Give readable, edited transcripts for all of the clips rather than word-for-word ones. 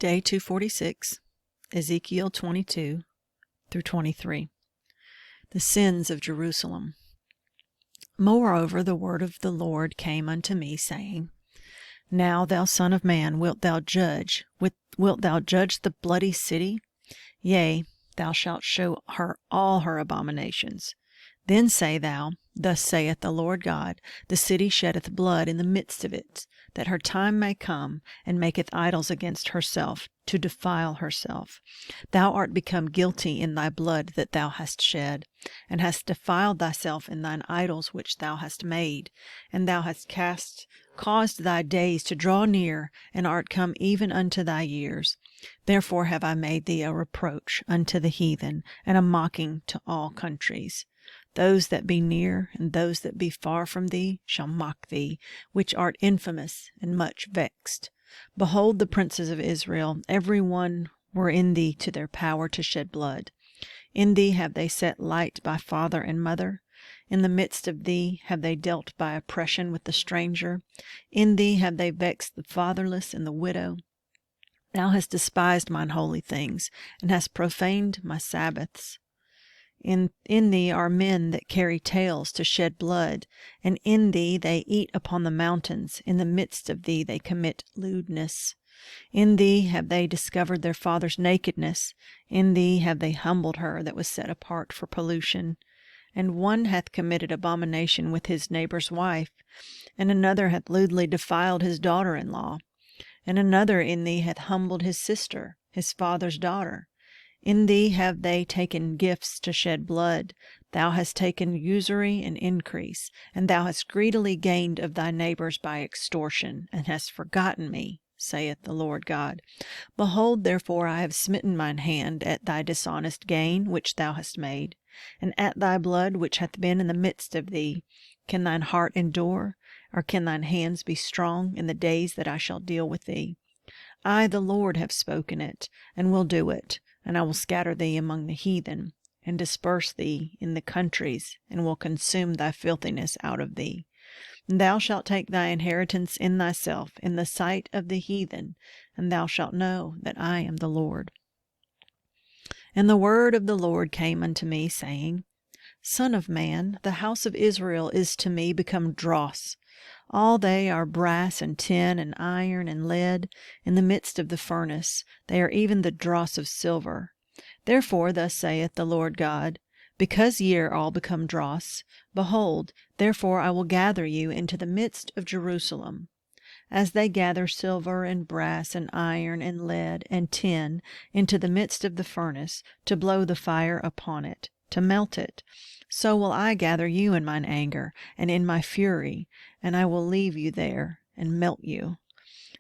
Day 246, Ezekiel 22 through 23. The sins of Jerusalem. Moreover, the word of the Lord came unto me, saying, Now, thou son of man, wilt thou judge the bloody city? Yea, thou shalt show her all her abominations. Then say thou, Thus saith the Lord God, the city sheddeth blood in the midst of it, that her time may come, and maketh idols against herself, to defile herself. Thou art become guilty in thy blood that thou hast shed, and hast defiled thyself in thine idols which thou hast made, and thou hast caused thy days to draw near, and art come even unto thy years. Therefore have I made thee a reproach unto the heathen, and a mocking to all countries. Those that be near and those that be far from thee shall mock thee, which art infamous and much vexed. Behold, the princes of Israel, every one were in thee to their power to shed blood. In thee have they set light by father and mother. In the midst of thee have they dealt by oppression with the stranger. In thee have they vexed the fatherless and the widow. Thou hast despised mine holy things, and hast profaned my Sabbaths. In thee are men that carry tales to shed blood, and in thee they eat upon the mountains. In the midst of thee they commit lewdness. In thee have they discovered their father's nakedness. In thee have they humbled her that was set apart for pollution. And one hath committed abomination with his neighbor's wife, and another hath lewdly defiled his daughter-in-law. And another in thee hath humbled his sister, his father's daughter. In thee have they taken gifts to shed blood. Thou hast taken usury and increase, and thou hast greedily gained of thy neighbors by extortion, and hast forgotten me, saith the Lord God. Behold, therefore, I have smitten mine hand at thy dishonest gain which thou hast made, and at thy blood which hath been in the midst of thee. Can thine heart endure, or can thine hands be strong in the days that I shall deal with thee? I, the Lord, have spoken it, and will do it. And I will scatter thee among the heathen, and disperse thee in the countries, and will consume thy filthiness out of thee. And thou shalt take thy inheritance in thyself in the sight of the heathen, and thou shalt know that I am the Lord. And the word of the Lord came unto me, saying, Son of man, the house of Israel is to me become dross. All they are brass and tin and iron and lead in the midst of the furnace. They are even the dross of silver. Therefore thus saith the Lord God, Because ye are all become dross, behold, therefore I will gather you into the midst of Jerusalem, as they gather silver and brass and iron and lead and tin into the midst of the furnace, to blow the fire upon it, to melt it. So will I gather you in mine anger and in my fury, and I will leave you there and melt you.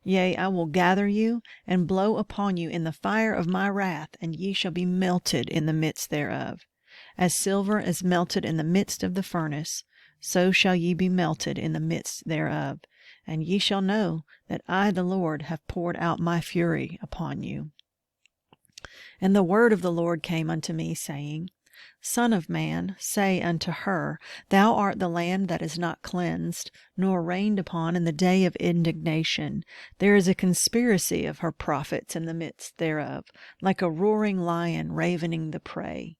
Yea, I will gather you and blow upon you in the fire of my wrath, and ye shall be melted in the midst thereof. As silver is melted in the midst of the furnace, so shall ye be melted in the midst thereof. And ye shall know that I, the Lord, have poured out my fury upon you. And the word of the Lord came unto me, saying, Son of man, say unto her, Thou art the land that is not cleansed, nor rained upon in the day of indignation. There is a conspiracy of her prophets in the midst thereof, like a roaring lion ravening the prey.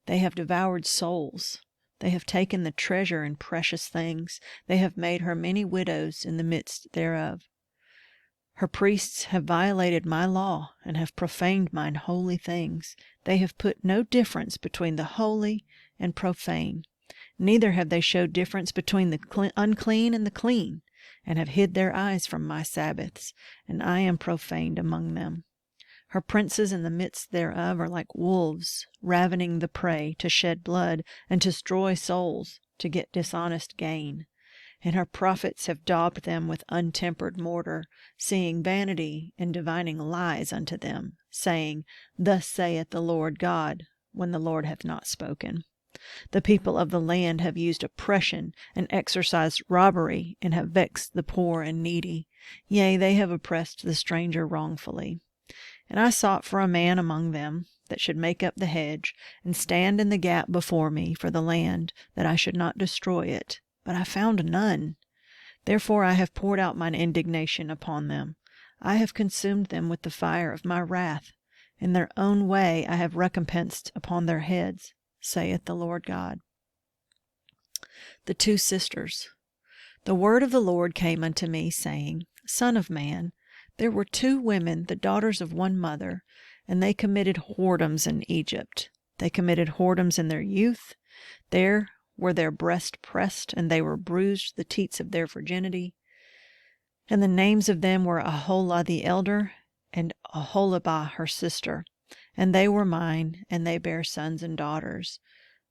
They have devoured souls. They have taken the treasure and precious things. They have made her many widows in the midst thereof. Her priests have violated my law, and have profaned mine holy things. They have put no difference between the holy and profane. Neither have they showed difference between the unclean and the clean, and have hid their eyes from my Sabbaths, and I am profaned among them. Her princes in the midst thereof are like wolves, ravening the prey, to shed blood, and to destroy souls, to get dishonest gain. And her prophets have daubed them with untempered mortar, seeing vanity and divining lies unto them, saying, Thus saith the Lord God, when the Lord hath not spoken. The people of the land have used oppression and exercised robbery, and have vexed the poor and needy. Yea, they have oppressed the stranger wrongfully. And I sought for a man among them that should make up the hedge, and stand in the gap before me for the land, that I should not destroy it. But I found none. Therefore I have poured out mine indignation upon them. I have consumed them with the fire of my wrath. In their own way I have recompensed upon their heads, saith the Lord God. The two sisters. The word of the Lord came unto me, saying, Son of man, there were two women, the daughters of one mother, and they committed whoredoms in Egypt. They committed whoredoms in their youth. There were their breasts pressed, and they were bruised the teats of their virginity. And the names of them were Aholah the elder, and Aholibah her sister. And they were mine, and they bare sons and daughters.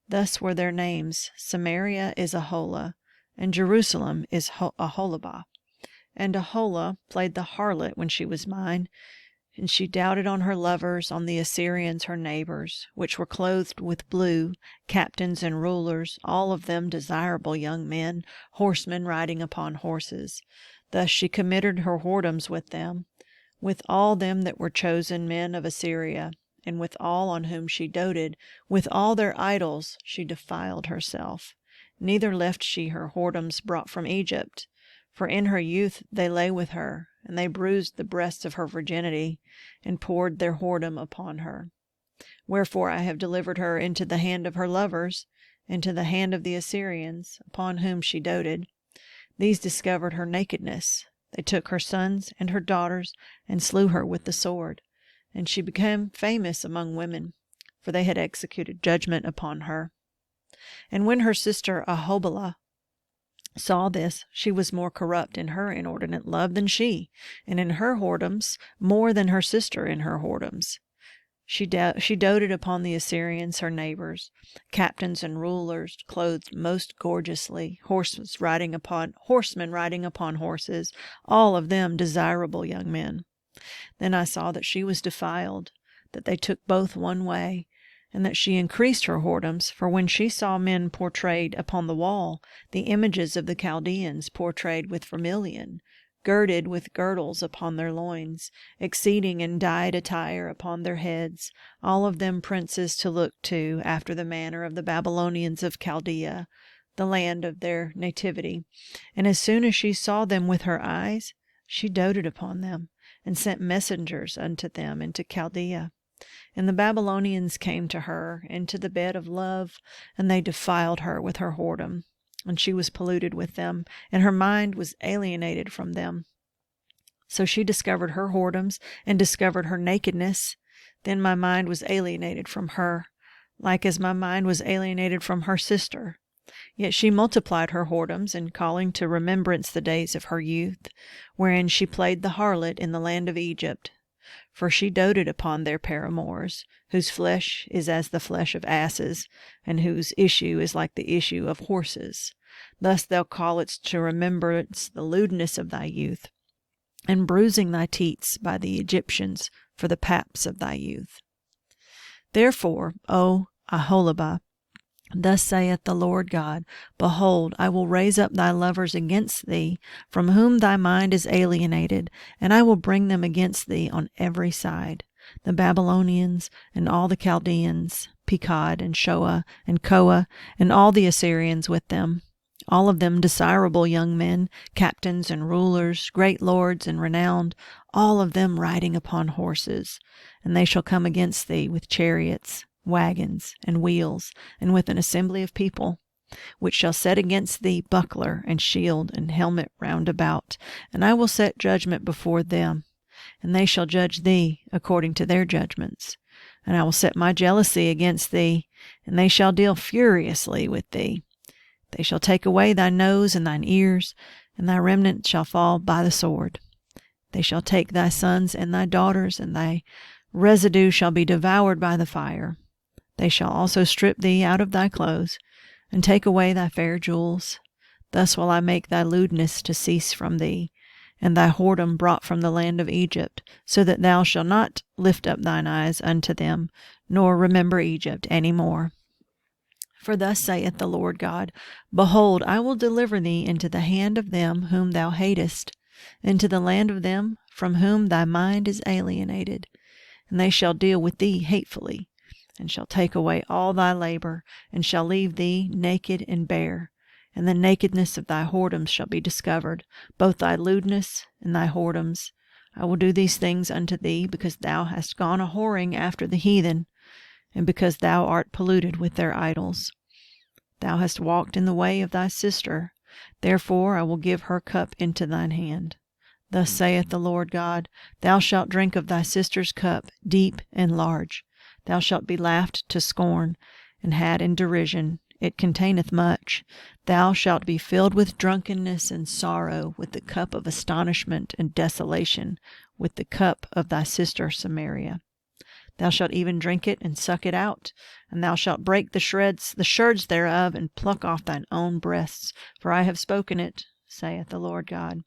Thus were their names: Samaria is Aholah, and Jerusalem is Aholibah. And Aholah played the harlot when she was mine, and she doted on her lovers, on the Assyrians her neighbors, which were clothed with blue, captains and rulers, all of them desirable young men, horsemen riding upon horses. Thus she committed her whoredoms with them, with all them that were chosen men of Assyria, and with all on whom she doted, with all their idols she defiled herself. Neither left she her whoredoms brought from Egypt, for in her youth they lay with her, and they bruised the breasts of her virginity, and poured their whoredom upon her. Wherefore I have delivered her into the hand of her lovers, into the hand of the Assyrians, upon whom she doted. These discovered her nakedness. They took her sons and her daughters, and slew her with the sword. And she became famous among women, for they had executed judgment upon her. And when her sister Aholah saw this, she was more corrupt in her inordinate love than she, and in her whoredoms more than her sister in her whoredoms. She doted upon the Assyrians her neighbors, captains and rulers, clothed most gorgeously, horsemen riding upon horses, all of them desirable young men. Then I saw that she was defiled, that they took both one way, and that she increased her whoredoms, for when she saw men portrayed upon the wall, the images of the Chaldeans portrayed with vermilion, girded with girdles upon their loins, exceeding in dyed attire upon their heads, all of them princes to look to, after the manner of the Babylonians of Chaldea, the land of their nativity. And as soon as she saw them with her eyes, she doted upon them, and sent messengers unto them into Chaldea. And the Babylonians came to her into the bed of love, and they defiled her with her whoredom. And she was polluted with them, and her mind was alienated from them. So she discovered her whoredoms, and discovered her nakedness. Then my mind was alienated from her, like as my mind was alienated from her sister. Yet she multiplied her whoredoms, in calling to remembrance the days of her youth, wherein she played the harlot in the land of Egypt. For she doted upon their paramours, whose flesh is as the flesh of asses, and whose issue is like the issue of horses. Thus thou calledst to remembrance the lewdness of thy youth, and bruising thy teats by the Egyptians for the paps of thy youth. Therefore, O Aholibah, thus saith the Lord God, Behold, I will raise up thy lovers against thee, from whom thy mind is alienated, and I will bring them against thee on every side, the Babylonians, and all the Chaldeans, Pekod, and Shoah, and Koah, and all the Assyrians with them, all of them desirable young men, captains and rulers, great lords and renowned, all of them riding upon horses. And they shall come against thee with chariots, wagons, and wheels, and with an assembly of people, which shall set against thee buckler and shield and helmet round about. And I will set judgment before them, and they shall judge thee according to their judgments. And I will set my jealousy against thee, and they shall deal furiously with thee. They shall take away thy nose and thine ears, and thy remnant shall fall by the sword. They shall take thy sons and thy daughters, and thy residue shall be devoured by the fire. They shall also strip thee out of thy clothes, and take away thy fair jewels. Thus will I make thy lewdness to cease from thee, and thy whoredom brought from the land of Egypt, so that thou shalt not lift up thine eyes unto them, nor remember Egypt any more. For thus saith the Lord God, Behold, I will deliver thee into the hand of them whom thou hatest, into the land of them from whom thy mind is alienated. And they shall deal with thee hatefully, and shall take away all thy labor, and shall leave thee naked and bare. And the nakedness of thy whoredoms shall be discovered, both thy lewdness and thy whoredoms. I will do these things unto thee, because thou hast gone a whoring after the heathen, and because thou art polluted with their idols. Thou hast walked in the way of thy sister, therefore I will give her cup into thine hand. Thus saith the Lord God, Thou shalt drink of thy sister's cup, deep and large. Thou shalt be laughed to scorn, and had in derision. It containeth much. Thou shalt be filled with drunkenness and sorrow, with the cup of astonishment and desolation, with the cup of thy sister Samaria. Thou shalt even drink it and suck it out, and thou shalt break the sherds thereof, and pluck off thine own breasts, for I have spoken it, saith the Lord God.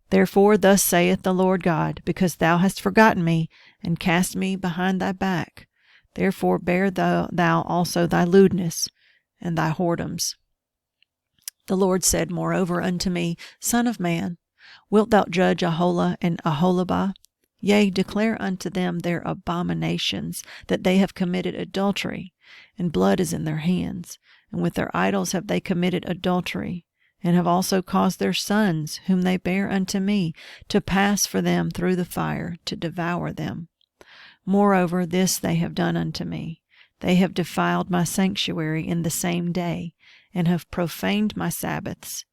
Therefore thus saith the Lord God, because thou hast forgotten me, and cast me behind thy back, therefore bear thou also thy lewdness, and thy whoredoms. The Lord said moreover unto me, Son of man, wilt thou judge Aholah and Aholibah? Yea, declare unto them their abominations, that they have committed adultery, and blood is in their hands, and with their idols have they committed adultery, and have also caused their sons, whom they bear unto me, to pass for them through the fire, to devour them. Moreover, this they have done unto me. They have defiled my sanctuary in the same day, and have profaned my Sabbaths.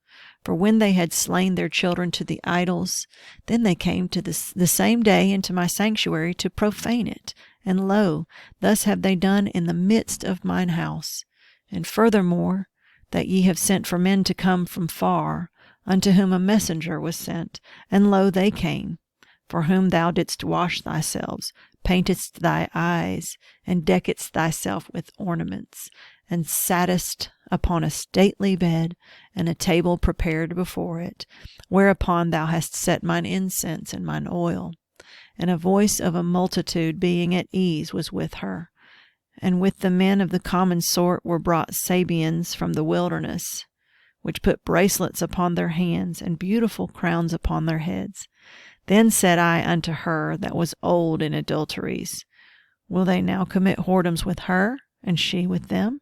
For when they had slain their children to the idols, then they came to the same day into my sanctuary to profane it. And lo, thus have they done in the midst of mine house. And furthermore, that ye have sent for men to come from far, unto whom a messenger was sent, and lo, they came, for whom thou didst wash thyself, paintedst thy eyes, and deckedst thyself with ornaments, and sattest upon a stately bed, and a table prepared before it, whereupon thou hast set mine incense and mine oil. And a voice of a multitude being at ease was with her. And with the men of the common sort were brought Sabeans from the wilderness, which put bracelets upon their hands, and beautiful crowns upon their heads. Then said I unto her that was old in adulteries, Will they now commit whoredoms with her, and she with them?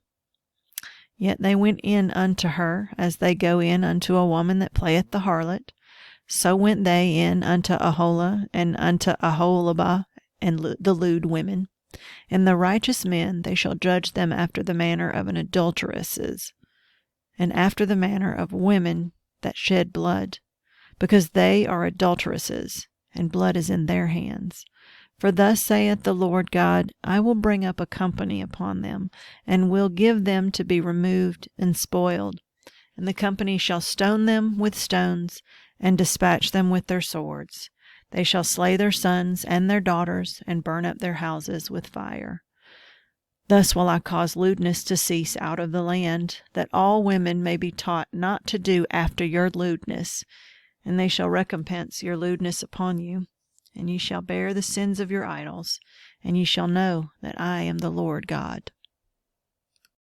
Yet they went in unto her, as they go in unto a woman that playeth the harlot. So went they in unto Aholah, and unto Aholibah, and the lewd women. And the righteous men, they shall judge them after the manner of an adulteress, and after the manner of women that shed blood, because they are adulteresses, and blood is in their hands. For thus saith the Lord God, I will bring up a company upon them, and will give them to be removed and spoiled. And the company shall stone them with stones, and dispatch them with their swords. They shall slay their sons and their daughters, and burn up their houses with fire. Thus will I cause lewdness to cease out of the land, that all women may be taught not to do after your lewdness, and they shall recompense your lewdness upon you. And ye shall bear the sins of your idols, and ye shall know that I am the Lord God.